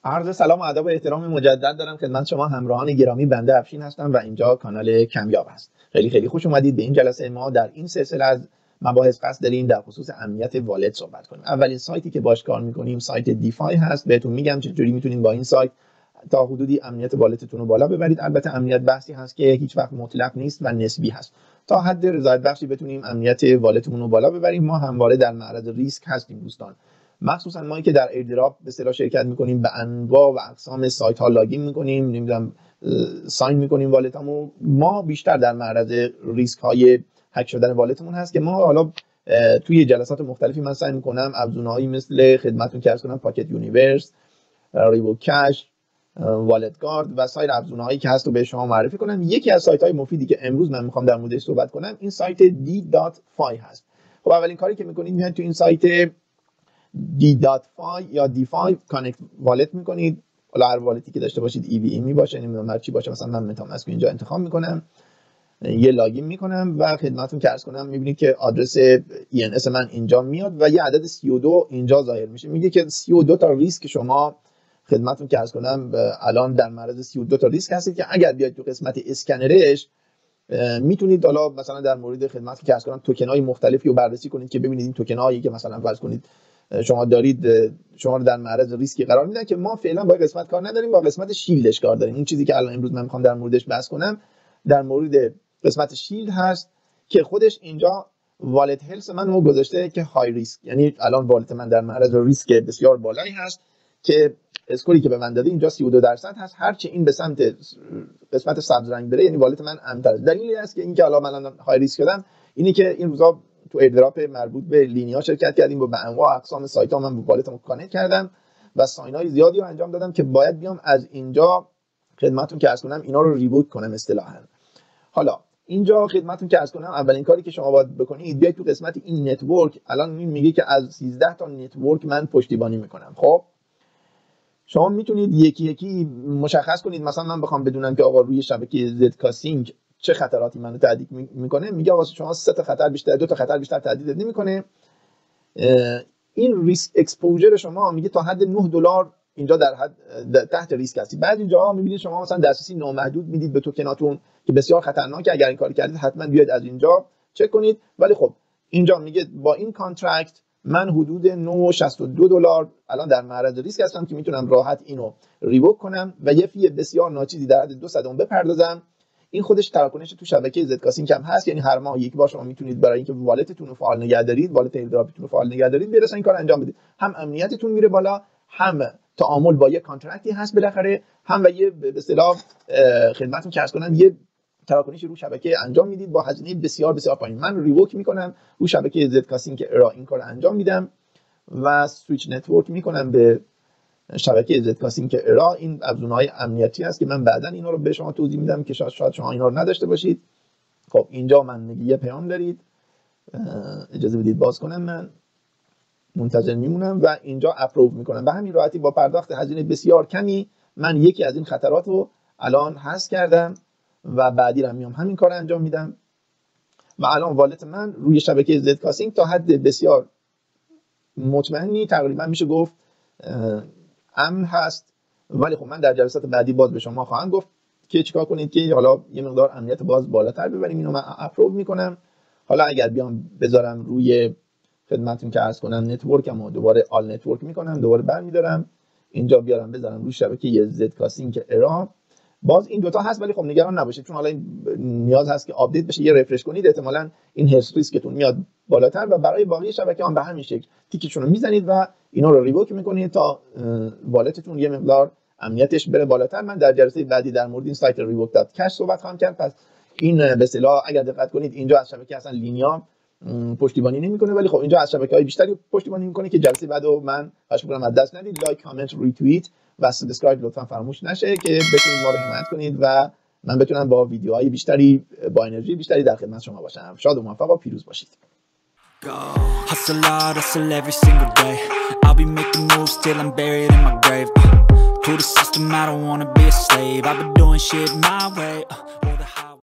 عرض سلام و ادب و احترام مجدد دارم خدمت شما همراهان گرامی. بنده افشین هستم و اینجا کانال کمیاب است. خیلی خوش اومدید به این جلسه. ما در این سلسله از مباحث قصد داریم در خصوص امنیت والت صحبت کنیم. اولین سایتی که باش کار میکنیم سایت دیفای هست. بهتون میگم چجوری میتونید با این سایت تا حدودی امنیت والتتون رو بالا ببرید. البته امنیت بحثی هست که هیچ وقت مطلق نیست و نسبی هست. تا حد رضایت بخشی بتونیم امنیت والتمون رو بالا ببریم. ما همواره در معرض ریسک هستیم دوستان. مخصوصا ما که در ایردراپ به اصطلاح شرکت میکنیم، به انواع و اقسام سایت ها لاگین میکنیم، نمیدونم ساین میکنیم والتمون، ما بیشتر در معرض ریسک های هک شدن والتمون هست که ما حالا توی جلسات مختلفی من سعی میکنم ابزارهایی مثل خدمتتون که عرض کنم پاکت یونیورس، ریبو کش، والت گارد و سایر ابزارهایی که هست رو به شما معرفی کنم. یکی از سایت های مفیدی که امروز من میخوام در موردش صحبت کنم این سایت d.fi هست. خب اولین کاری که میکنید میاد تو این سایت d.fi یا دیفای کانکت والت میکنید. حالا هر والتی که داشته باشید EVE باشه، نمیدونم هر چی باشه، مثلا من متامسک اینجا انتخاب میکنم، یه لاگین میکنم و خدمتتون که عرض کنم میبینید که آدرس ENS من اینجا میاد و یه عدد 32 اینجا ظاهر میشه. میگه که 32 تا ریسک شما خدمتتون که عرض کنم الان در معرض 32 تا ریسک هستید که اگر بیاید تو قسمت اسکنرش میتونید حالا مثلا در مورد خدمتی که عرض کنم توکن های مختلفی رو بررسی کنید که ببینید این توکن هایی که مثلا فرض کنید شما دارید شما رو در معرض ریسکی قرار میدن که ما فعلا با قسمت کار نداریم، با قسمت شیلدش کار داریم. این چیزی که الان امروز من میخوام در موردش بحث کنم در مورد قسمت شیلد هست که خودش اینجا والت هلس منو گذاشته که های ریسک، یعنی الان والت من در معرض ریسک بسیار بالایی هست که اسکوری که به من داده اینجا 32% هست. هرچه این به سمت قسمت سبز رنگ بره یعنی والت من امن‌تر. دلیلی است که اینکه حالا من های ریسک شدم اینی که این روزا تو ایردراپ مربوط به لینیا شرکت کردیم و به انواع اقسام سایت ها من با والتم کانکت کردم و ساین های زیادی رو انجام دادم که باید بیام از اینجا خدمتتون که عرض کنم اینا رو ریبوت کنم اصطلاحاً. حالا اینجا خدمتتون که عرض کنم اولین کاری که شما باید بکنید بیاید تو قسمت این نتورک. الان میگه که از 13 تا نتورک من پشتیبانی میکنم. خب شما میتونید یکی یکی مشخص کنید. مثلا من بخوام بدونم که آقا روی شبکه زد کاسینگ چه خطراتی منو تهدید میکنه، میگه واسه شما 3 تا خطر بیشتر، 2 تا خطر بیشتر تهدید نمیکنه. این ریسک اکسپوژر شما میگه تا حد $9 اینجا در حد تحت ریسک هستی. بعد اینجا میبینید شما مثلا دسترسی نامحدود میدید به توکناتون که بسیار خطرناکه. اگر این کاری کردید حتما بیاید از اینجا چک کنید. ولی خب اینجا میگه با این کانترکت من حدود $9.62 الان در معرض ریسک هستم که میتونم راحت اینو ریوک کنم و یه فی بسیار ناچیزی در حد 2 بپردازم. این خودش تراکنش تو شبکه زد کاسینگ هم هست، یعنی هر ماه یک بار شما میتونید برای اینکه والتتون رو فعال نگه دارید، والت ایردراپتون رو فعال نگه دارید، برسن این کار انجام بدید. هم امنیتتون میره بالا، هم تعامل با یه کانترکتی هست بالاخره، هم و یه به اصطلاح خدمتتون که عرض کنم یه تراکنش رو شبکه انجام میدید با هزینه بسیار پایین. من ریوک میکنم رو شبکه زد کاسینگ ارا این کار انجام میدم و سویچ نتورک میکنم به شبکه زد کاسینگ ارا. این ابزارهای امنیتی است که من بعداً اینا رو به شما توضیح میدم که شاید شما اینا رو نداشته باشید. خب اینجا من میگه یه پیام دارید، اجازه بدید باز کنم، من منتظر میمونم و اینجا اپروو میکنم. به همین راحتی با پرداخت هزینه بسیار کمی من یکی از این خطرات رو الان حذف کردم و بعدی رو میام همین کار انجام میدم و الان والت من روی شبکه زد کاسینگ تا حد بسیار مطمئنی تقریبا میشه گفت امن هست. ولی خب من در جلسات بعدی باز به شما خواهم گفت که چیکار کنید که حالا یه مقدار امنیت باز بالاتر ببریم. اینو من اپروو میکنم. حالا اگر بیام بذارم روی خدمتتون که عرض کنم نتورکم و دوباره آل نتورک میکنم، دوباره برمیدارم اینجا بیارم بذارم روی شبکه زد کاسینگ ارا، باز این دوتا هست. ولی خب نگران نباشید چون حالا نیاز هست که آپدیت بشه، یه رفرش کنید، احتمالاً این هلس ریسکتون میاد بالاتر و برای باقی شبکه هم به همین شکل تیکشون رو میزنید و اینا رو ریوک میکنید تا والتتون یه مقدار امنیتش بره بالاتر. من در جلسه بعدی در مورد این سایت revoke.cash صحبت خواهم کرد. پس این به اصطلاح اگر دقت کنید اینجا از شبکه اصلا لینیا پشتیبانی نمیکنه، ولی خب اینجا از شبکه‌های بیشتری پشتیبانی میکنه که جلسه بعدو من خواهش می‌کنم از دست ندید. لایک، کامنت، ریتوییت و سابسکرایب لطفا فراموش نشه که بتونید ما رو حمایت کنید و من بتونم با ویدیوهای بیشتری با انرژی بیشتری در خدمت شما باشم. شاد و موفق و پیروز باشید. Hustle hard, hustle every single day. I'll be making moves till I'm buried in my grave. To the system, I don't wanna be a slave. I've been doing shit my way.